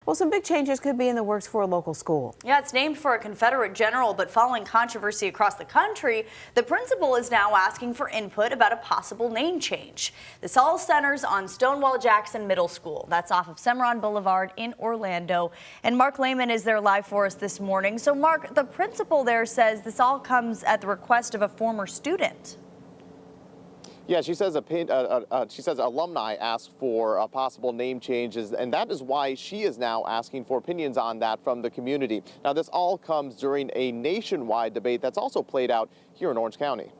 Well, some big changes could be in the works for a local school. Yeah, it's named for a Confederate general, but following controversy across the country, the principal is now asking for input about a possible name change. This all centers on Stonewall Jackson Middle School. That's off of Cimarron Boulevard in Orlando. And Mark Lehman is there live for us this morning. So, Mark, the principal there says this all comes at the request of a former student. Yeah, she says alumni asked for possible name changes, and that is why she is now asking for opinions on that from the community. Now, this all comes during a nationwide debate that's also played out here in Orange County.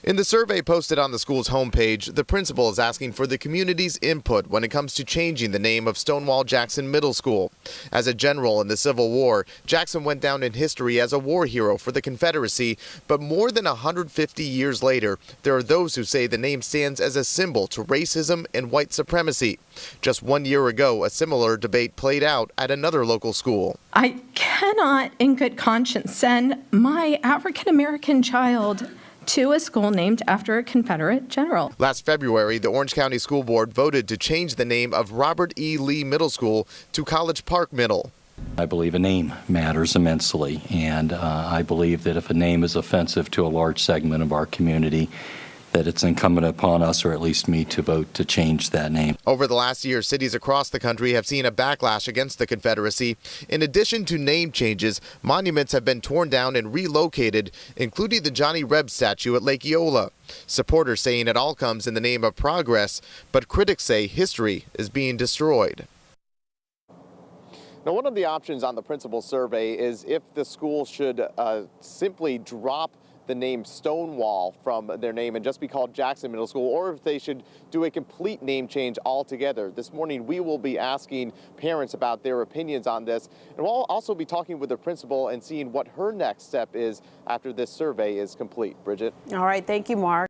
In the survey posted on the school's homepage, the principal is asking for the community's input when it comes to changing the name of Stonewall Jackson Middle School. As a general in the Civil War, Jackson went down in history as a war hero for the Confederacy, but more than 150 years later, there are those who say the name stands as a symbol to racism and white supremacy. Just 1 year ago, a similar debate played out at another local school. I cannot, in good conscience, send my African-American child to a school named after a Confederate general. Last February, the Orange County School Board voted to change the name of Robert E. Lee Middle School to College Park Middle. I believe a name matters immensely, and I believe that if a name is offensive to a large segment of our community, that it's incumbent upon us, or at least me, to vote to change that name. Over the last year, cities across the country have seen a backlash against the Confederacy. In addition to name changes, monuments have been torn down and relocated, including the Johnny Reb statue at Lake Eola. Supporters saying it all comes in the name of progress, but critics say history is being destroyed. Now, one of the options on the principal survey is if the school should simply drop the name Stonewall from their name and just be called Jackson Middle School, or if they should do a complete name change altogether. This morning, we will be asking parents about their opinions on this, and we'll also be talking with the principal and seeing what her next step is after this survey is complete. Bridget? All right, thank you, Mark.